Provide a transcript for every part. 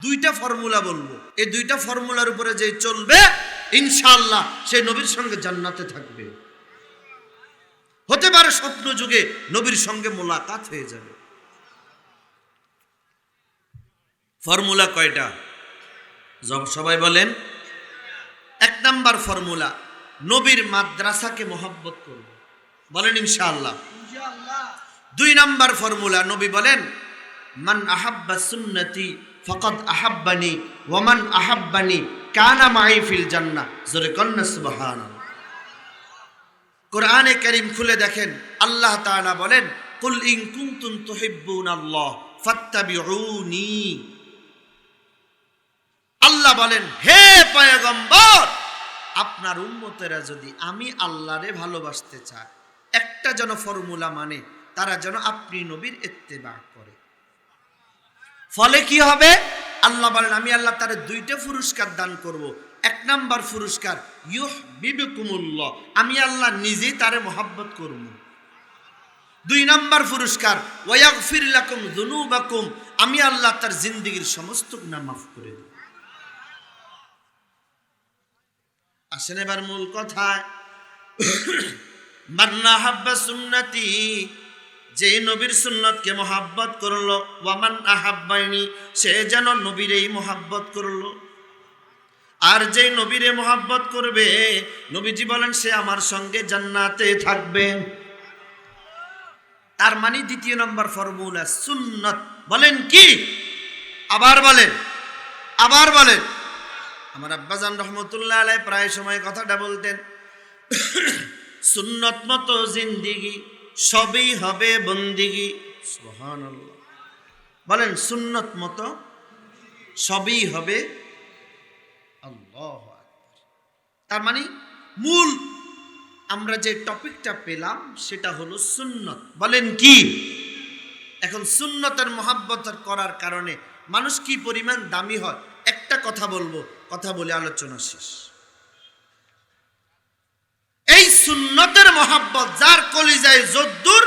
দুইটা ফর্মুলা বলবো, এই দুইটা ফর্মুলার উপরে যে চলবে ইনশাআল্লাহ সে নবীর সঙ্গে জান্নাতে থাকবে। হতে পারে স্বপ্ন যুগে নবীর সঙ্গে মোলাকাত হয়ে যাবে। ফর্মুলা কয়টা? সবাই বলেন। এক নাম্বার ফর্মুলা, নবীর মাদ্রাসাকে মহব্বত করব, বলেন ইনশাআল্লাহ। দুই নাম্বার ফর্মুলা, নবী বলেন মান আহাব্বা সুন্নতি ফাকাদ আহাব্বানি ওয়া মান আহাব্বানি কানা মাই ফিল জান্নাহ। জোরে কন্না সুবহানাল্লাহ। কোরআনে কারীম খুলে দেখেন, আল্লাহ তাআলা বলেন কুল ইন কুনতুম তুহিব্বুনাল্লাহ ফাত্তাবিউনি। আল্লাহ বলেন, হে পয়গম্বর, আপনার উম্মতেরা যদি আমি আল্লাহরে ভালোবাসতে চায়, একটা যেন ফর্মুলা মানে, তারা যেন আপনি নবীর ইত্তেবা করে। ফলে কি হবে? আল্লাহ বলেন আমি আল্লাহ তারে দুইটা পুরস্কার দান করব। এক নাম্বার পুরস্কার ইউহিব্বুকুমুল্লাহ, আমি আল্লাহ নিজেই তারে মহব্বত করব। দুই নাম্বার পুরস্কার ওয়াগফির লাকুম যুনুবাকুম, আমি আল্লাহ তার জিন্দেগীর সমস্ত গুনাহ মাফ করে দেব। আসেন এবার মূল কথায়। মান আহাব্বা সুন্নতি, যে নবীর সুন্নতকে মহাব্বত করলো, ওয়ামান আহাব্বানি, সে যেন নবীরেই মহাব্বত করলো। আর যে নবীরে মহাব্বত করবে, নবীজি বলেন সে আমার সঙ্গে জান্নাতে থাকবে। তার মানে দ্বিতীয় নম্বর ফর্মুলা সুন্নত। বলেন কি? আবার বলেন, আবার বলেন। আমার আব্বাজান রহমতুল্লাহ আলাইহি প্রায় সময় কথাটা বলতেন, সুন্নত মতো জিন্দিগি সবই হবে বন্দিগি। সুবহানাল্লাহ। বলেন সুন্নত মতো সবই হবে। আল্লাহু আকবার। তার মানে মূল আমরা যে টপিকটা পেলাম সেটা হলো সুন্নত। বলেন কি? এখন সুন্নতের মহব্বত করার কারণে মানুষ কি পরিমাণ দামি হয়, একটা কথা বলবো, কথা বলে আলোচনা শেষ। এই সুন্নতের মহব্বত যার কলিজায় যদ্দুর,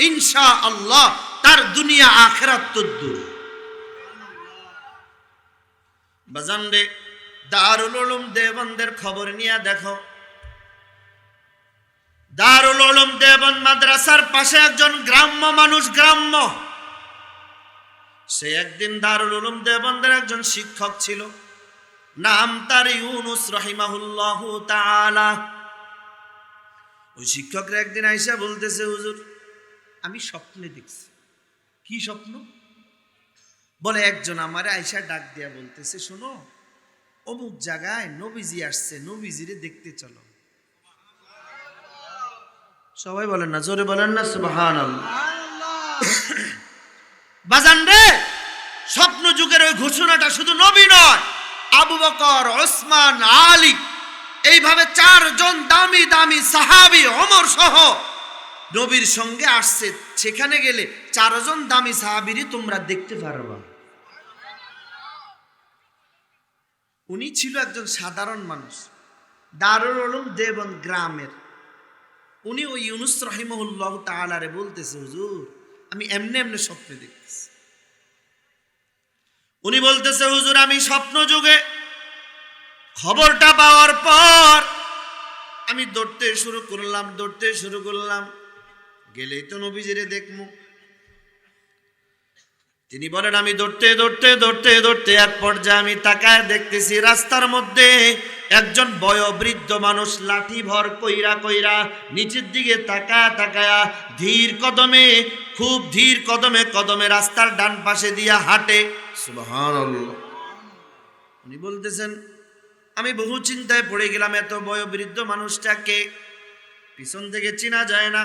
ইনশাআল্লাহ তার দুনিয়া আখিরাত তদ্দুর। বাজান রে, দারুল উলুম দেওবন্দের খবর নিয়ে দেখো। দারুল উলুম দেওবন্দ মাদ্রাসার পাশে একজন গ্রাম্য মানুষ, গ্রাম্য, সে একদিন দারুল উলুম দেওবন্দের একজন শিক্ষক ছিল, নাম তার ইউনুস রাহিমাহুল্লাহু তাআলা। ওই শিক্ষকরা একদিন আইসা বলতেছে, হুজুর আমি স্বপ্নে দেখছি। কি স্বপ্ন? বলে একজন আমারে আইসা ডাক দিয়া বলতেছে, শোনো অমুক জায়গায় নবীজি আসছে, নবীজিরে দেখতে চলো। সবাই বলেন না, জোরে বলেন না সুবহানাল্লাহ। বাজান রে, স্বপ্ন যুগের ওই ঘোষণাটা শুধু নবী নয়, আবু বকর, ওসমান, আলী, এইভাবে চারজন দামি দামি সাহাবী, ওমর সহ নবীর সঙ্গে আসছে। সেখানে গেলে চারজন দামি সাহাবীরই তোমরা দেখতে পারবা। উনি ছিল একজন সাধারণ মানুষ, দারুল উলুম দেওবন্দ গ্রামের। উনি ওই ইউনুস রাহিমাহুল্লাহু তাআলা রে বলতেছে, হুজুর আমি এমনি এমনি স্বপ্নে দেখতেছি। উনি বলতেছে, হুজুর আমি স্বপ্ন যুগে খবরটা পাওয়ার পর আমি দৌড়তে শুরু করলাম, গেলেই তো নবীজিরে দেখমু। তিনি বলেন আমি দৌড়তে এক পর্যায়ে আমি তাকায় দেখতেছি রাস্তার মধ্যে একজন বয়োবৃদ্ধ মানুষ লাঠি ভর কইরা নিচের দিকে তাকায়া খুব ধীর কদমে রাস্তার ডান পাশে দিয়া হাঁটে। সুবহানাল্লাহ। উনি বলতেছেন আমি বহু চিন্তায় পড়ে গেলাম, এত বয়োবৃদ্ধ মানুষটাকে পিছন থেকে চেনা যায় না।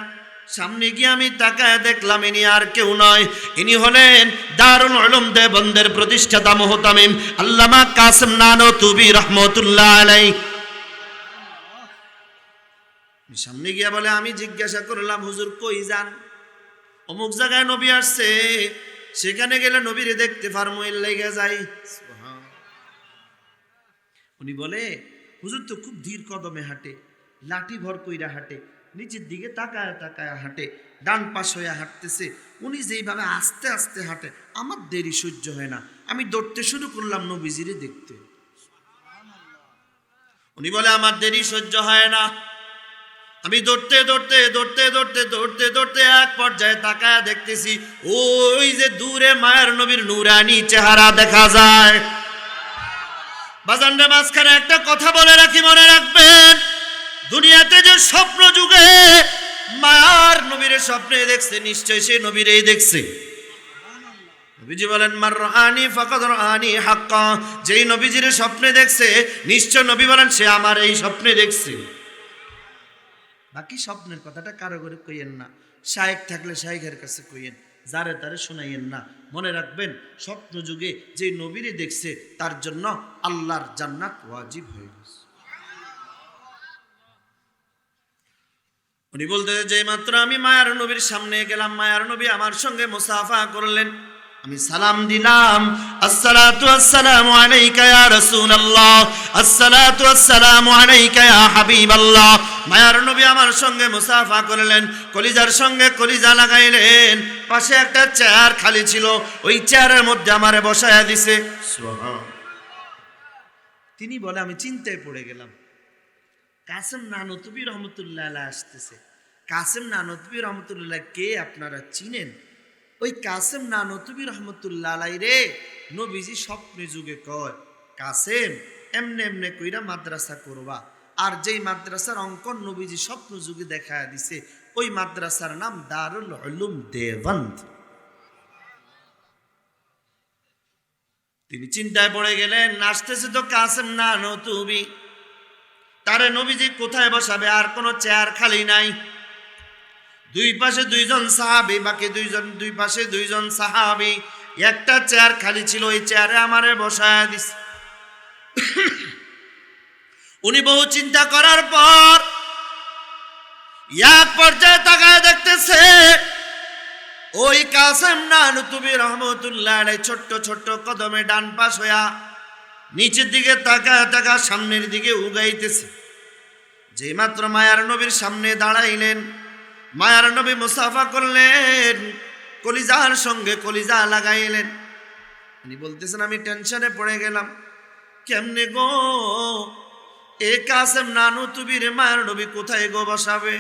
সামনে গিয়ে আমি তাকায় দেখলাম ইনি আর কেউ নয়, ইনি হলেন দারুল উলুম দেওবন্দের প্রতিষ্ঠাতা মুহতামিম আল্লামা কাসেম নানতুবি রাহমাতুল্লাহ আলাইহি। সামনে গিয়া বলে, আমি জিজ্ঞাসা করলাম হুজুর কই যান? অমুক জায়গায় নবী আসছে, সেখানে গেলে নবীরে দেখতে পারমু, এর লাইগা যাই। উনি বলে, হুজুর তো খুব ধীর কদমে হাঁটে, লাঠি ভর কইরা হাঁটে, নিচের দিকে তাকায় তাকায় হাঁটে, ডান পাশ হয়ে হাঁটতেছে। উনি যেইভাবে আস্তে আস্তে হাঁটে, আমার দেরি সহ্য হয় না, আমি দৌড়তে শুরু করলাম নবীজিরে দেখতে। উনি বলে আমার দেরি সহ্য হয় না, আমি দৌড়তে দৌড়তে দৌড়তে দৌড়তে দৌড়তে দৌড়তে এক পর্যায়ে তাকায় দেখতেছি ওই যে দূরে মায়ের নবীর নূরানি চেহারা দেখা যায়। বাজানরা মাঝখানে একটা কথা বলে রাখি, মনে রাখবেন, দুনিয়াতে যে স্বপ্ন যুগে মায়ার নবীর স্বপ্নে দেখছে, নিশ্চয় সে নবীরেই দেখছে। নবীজি বলেন মার রাআনি ফাকাদ রাআনি হাক্কা, যেই নবীজির স্বপ্নে দেখছে নিশ্চয় নবী বলেন সে আমার এই স্বপ্নে দেখছে। বাকি স্বপ্নের কথাটা কারো করে কইয়েন না, শায়েখ থাকলে শায়েখের কাছে কইয়েন, যারে তারে শুনাইয়েন না। মনে রাখবেন স্বপ্ন যুগে যে নবীরে দেখছে তার জন্য আল্লাহর জান্নাত ওয়াজিব হয়ে গেছে। উনি বলতে যে মাত্র আমি মায়ার নবীর সামনে গেলাম, মায়ার নবী আমার সঙ্গে মুসাফা করলেন, আমি সালাম দিলাম, আসসালাতু আসসালামু আলাইকা ইয়া রাসূলুল্লাহ, আসসালাতু আসসালামু আলাইকা ইয়া হাবিবাল্লাহ। মায়ার নবী আমার সঙ্গে মুসাফা করলেন, কলিজার সঙ্গে কলিজা লাগাইলেন। পাশে একটা চেয়ার খালি ছিল, ওই চেয়ারের মধ্যে আমারে বসায়া দিছে। সুবহান। তিনি বলে আমি চিন্তায় পড়ে গেলাম, কাসেম নানতুবি রহমতুল্লাহ আলাইহি আসতেছে। কাসেম নানতুবি রহমতুল্লাহ কে আপনারা চিনেন? ওই কাসেম নানতুবি রহমতুল্লাহ আলাইহি রে নবীজি স্বপ্নে যুগে কয়, কাসেম এমনে এমনে কইরা মাদ্রাসা করবা, আর যেই মাদ্রাসার অঙ্কন নবীজি স্বপ্ন যুগে দেখায় দিছে ওই মাদ্রাসার নাম দারুল উলুম দেওবন্দ। তিনি চিন্তায় পড়ে গেলেন, আসতেছে তো কাসেম নানতুবি, তারে নবীজি কোথায় বসাবে? আর কোনো চেয়ার খালি নাই, দুই পাশে দুইজন সাহাবী, বাকি দুই পাশে দুইজন সাহাবী, একটা চেয়ার খালি ছিল, ওই চেয়ারে আমারে বসায় দিছে। উনি বহু চিন্তা করার পর এক পর্যায়ে তাকায় দেখতেছে ওই কাসেম নানতুবি রহমতুল্লাহ আলাইহি ছোট্ট ছোট্ট কদমে ডান পাশ হইয়া নিচের দিকে তাকায় তাকায় সামনের দিকে উগাইতেছে। যেই মাত্র মায়ার নবীর সামনে দাঁড়াইলেন, মায়ার নবী মুসাফা করলেন, কলিজার সঙ্গে কলিজা লাগাইলেন। উনি বলতেছেন আমি টেনশনে পড়ে গেলাম, কেমনে গো এ কাসেম নানতুবির মায়ার নবী কোথায় গো বসাবে?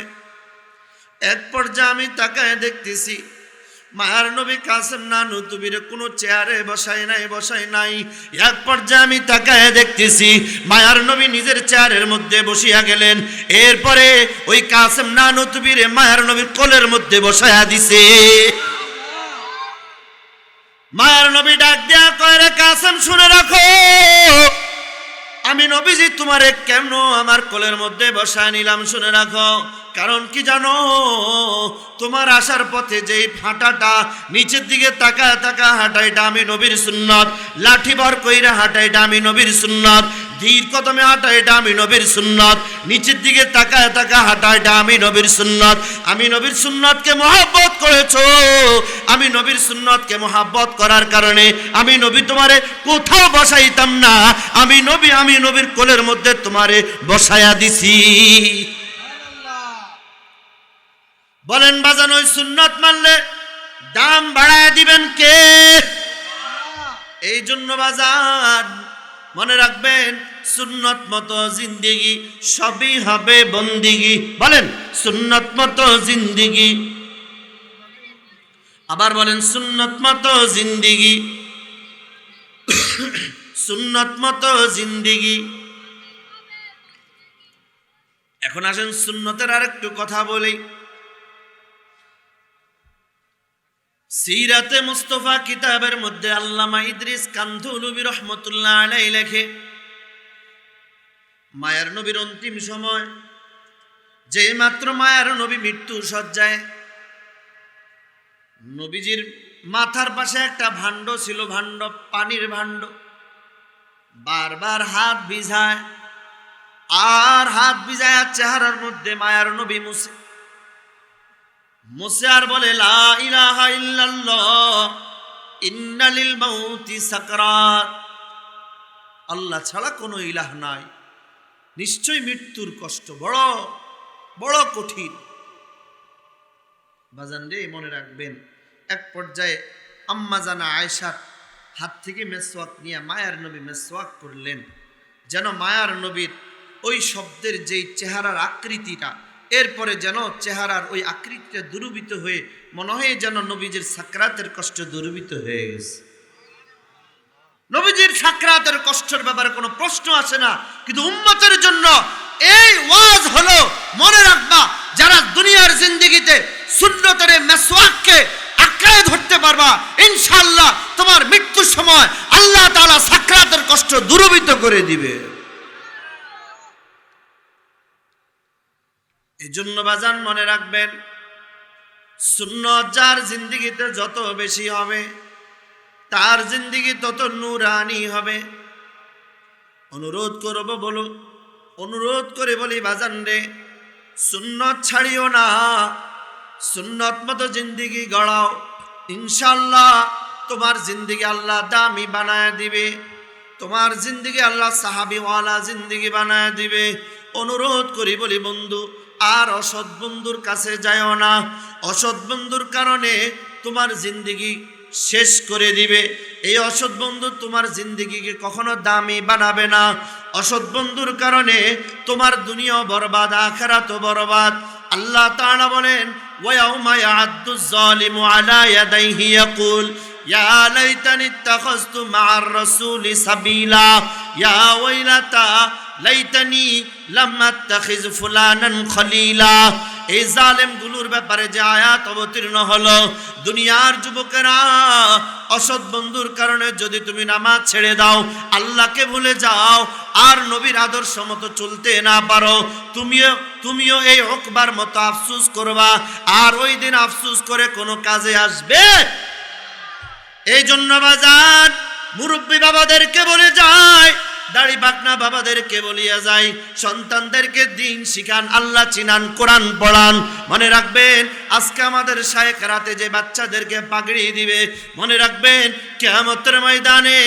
এক পর্যায়ে আমি তাকায় দেখতেছি মায়ার নবী কাসেম নানতুবির কোনো চেয়ারে বসায় নাই। এক পর্যায়ে আমি তাকায় দেখতেছি মায়ার নবী নিজের চেয়ারের মধ্যে বসিয়া গেলেন। এরপরে ওই কাসেম নানতুবির মায়ার নবীর কোলের মধ্যে বসায়া দিছে। মায়ার নবী ডাক দেয়া কয়, রে কাসেম শুনে রাখো, আমি নবীজি তোমারে কেন আমার কোলের মধ্যে বসায় নিলাম শুনে রাখো। কারণ কি জানো? তোমার আসার পথে যেই হাঁটাটা, নিচের দিকে তাকা তাকা হাঁটা, এটা আমি নবীর সুন্নত। লাঠি ভর কইরা হাঁটা, এটা আমি নবীর সুন্নত। ধীর কদমে হাঁটা, এটা আমি নবীর সুন্নত। নিচের দিকে তাকা তাকা হাঁটা, এটা আমি নবীর সুন্নত। আমি নবীর সুন্নতকে মহব্বত করেছো, আমি নবীর সুন্নতকে মহব্বত করার কারণে আমি নবী তোমারে কোথাও বসাইতাম না, আমি নবীর কোলের মধ্যে তোমারে বসায়া দিছি। বলেন বাজান, ওই সুন্নত মানলে দাম বাড়ায় দিবেন কে? এই জন্য বাজান মনে রাখবেন, সুন্নত মতো জিন্দেগি সবই হবে বন্দিগি। বলেন সুন্নত মতো জিন্দেগি, আবার বলেন সুন্নত মতো জিন্দেগি, সুন্নত মতো জিন্দেগি। এখন আসেন সুন্নতের আরেকটু কথা বলি। সিরাতে মুস্তাফা কিতাবের মধ্যে আল্লামা ইদ্রিস কান্ধলুবি রহমতুল্লাহ আলাইহি লেখে, মায়ার নবীর অন্তিম সময় যে মাত্র মায়ার নবী মৃত্যু সজ্জায়, নবীজির মাথার পাশে একটা ভাণ্ড ছিল, ভাণ্ড পানির ভাণ্ড। বারবার হাত ভিজায়, আর হাত ভিজায় চেহারার মধ্যে মায়ার নবী মুসে আর বলে, লা ইলাহা ইল্লাল্লাহ ইন্না লিল মাউতি সাকরাত। আল্লাহ ছাড়া কোনো ইলাহ নাই, নিশ্চয়ই মৃত্যুর কষ্ট বড় বড় কঠিন। বাজান রে, মনে রাখবেন, এক পর্যায়ে আম্মা জানা আয়েশার হাত থেকে মেসওয়াক নিয়ে মায়ার নবী মেসওয়াক করলেন, যেন মায়ার নবীর ওই শব্দের যেই চেহারার আকৃতিটা, এরপরে যেন চেহারার ওই আকৃতিটা দুরূবিত হয়ে মনে হয় যেন নবীজির সাকরাতের কষ্ট দুরূবিত হয়ে গেছে। নবীজির সাকরাতের কষ্টের ব্যাপারে কোনো প্রশ্ন আসে না, কিন্তু উম্মতের জন্য এই ওয়াজ হলো, মনে রাখবা, যারা দুনিয়ার জিন্দেগিতে সুন্নতের মেসওয়াককে আঁকড়ে ধরতে পারবা, ইনশাআল্লাহ তোমার মৃত্যুর সময় আল্লাহ তাআলা সাকরাতের কষ্ট দূরীভূত করে দিবে। এই জন্য বাজান মনে রাখবেন, সুন্নত যার জিন্দেগিতে যত বেশি হবে তার জিন্দেগি তত নূরানি হবে। অনুরোধ করব, বলো, অনুরোধ করে বলি বাজান রে, সুন্নত ছাড়িও না, সুন্নত মতো জিন্দেগি গড়াও, ইনশাআল্লাহ তোমার জিন্দেগি আল্লাহ দামি বানায় দিবে, তোমার জিন্দেগি আল্লাহ সাহাবীওয়ালা জিন্দেগি বানায় দিবে। অনুরোধ করি বলি বন্ধু, আর অসৎ বন্ধুর কাছে যায়ও না। অসৎ বন্ধুর কারণে তোমার জিন্দেগি শেষ করে দিবে। এই অসৎ বন্ধু তোমার জিন্দেগিকে কখনো দামি বানাবে না। অসৎ বন্ধুর কারণে তোমার দুনিয়াও বরবাদ, আখিরাতও বরবাদ। আল্লাহ তাআলা বলেন, ওয়ায়াউমা ইয়া'আদ্দুজ যালিমু আলা ইয়াদাইহি ইয়াকুল ইয়া লাইতানি ইত্তাখাযতু মা'আর রাসূলি সাবিলা ইয়া ওয়াইলাতা লাইতানি লাম আত্তাখিজ ফুলানান খলিলা। এই জালেমগুলোর ব্যাপারে যে আয়াত অবতীর্ণ হলো, দুনিয়ার যুবকেরা, অসৎ বন্ধুর কারণে যদি তুমি নামাজ ছেড়ে দাও, আল্লাহকে ভুলে যাও, আর নবীর আদর্শ মতো চলতে না পারো, তুমিও এই উকবার মতো আফসোস করবা, আর ওই দিন আফসোস করে কোনো কাজে আসবে। এই জন্য বাজার মুরব্বী বাবাদেরকে বলে যায়, দাড়ি পাকনা বাবাদেরকে বলিয়া যায়, সন্তানদেরকে দিন শিখান, আল্লাহ চিনান, কোরআন পড়ান। মনে রাখবেন, আজকে আমাদের শায়েখ রাতে যে বাচ্চাদেরকে পাগড়ি দিবে, মনে রাখবেন কিয়ামতের ময়দানে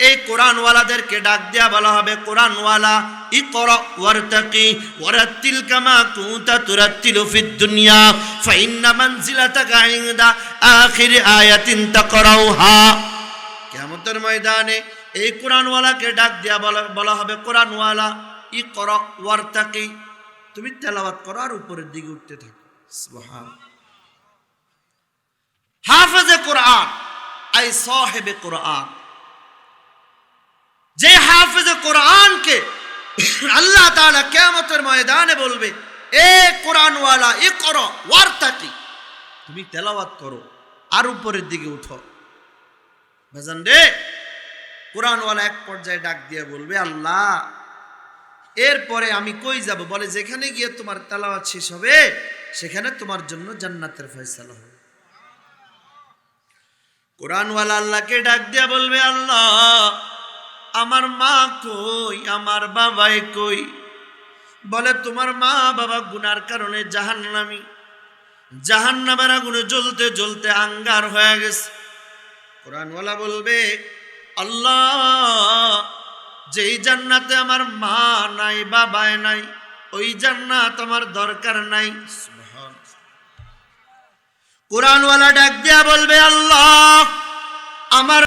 এই কোরআনওয়ালাদেরকে ডাক দেয়া বলা হবে, কোরআনওয়ালা ইকরা ওয়ারতাকি ওয়ারাত্তিল কামা কুনতা তুরাত্তিলু ফিদ দুনিয়া ফাইন্না মানজিলাতাকা ইনদা আখির আয়াতিন তাকরাউহা। কিয়ামতের ময়দানে এই কোরআনওয়ালাকে ডাক দিয়া বলা হবে, কোরআনওয়ালা ইকরা ওয়ারতাকি, তুমি তেলাওয়াত করো আর উপরের দিকে উঠতে থাকো। সুবহানাল্লাহ। হাফেজে কোরআন আই সাহেবে কোরআন, যে হাফেজে কোরআনকে আল্লাহ তাআলা কিয়ামতের ময়দানে বলবে, এ কোরআনওয়ালা ইকরা ওয়ারতাকি, তুমি তেলাওয়াত করো আর উপরের দিকে উঠো। বাজান রে, কোরআনওয়ালা এক পর্যায়ে ডাক দিয়ে বলবে, আল্লাহ এরপরে আমি কই যাব? বলে, যেখানে গিয়ে তোমার তেলাওয়াত শেষ হবে সেখানে তোমার জন্য জান্নাতের ফয়সালা হবে। কোরআনওয়ালা আল্লাহকে ডাক দিয়ে বলবে, আল্লাহ আমার মা কই, আমার বাবাই কই? বলে, তোমার মা বাবা গুনার কারণে জাহান্নামী, জাহান্নামের আগুনে জ্বলতে জ্বলতে আঙ্গার হয়ে গেছে। কোরআনওয়ালা বলবে, আল্লাহ যেই জান্নাতে আমার মা নাই, বাবাই নাই, ওই জান্নাত আমার দরকার নাই। কোরআনওয়ালা ডাক দিয়া বলবে, আল্লাহ আমার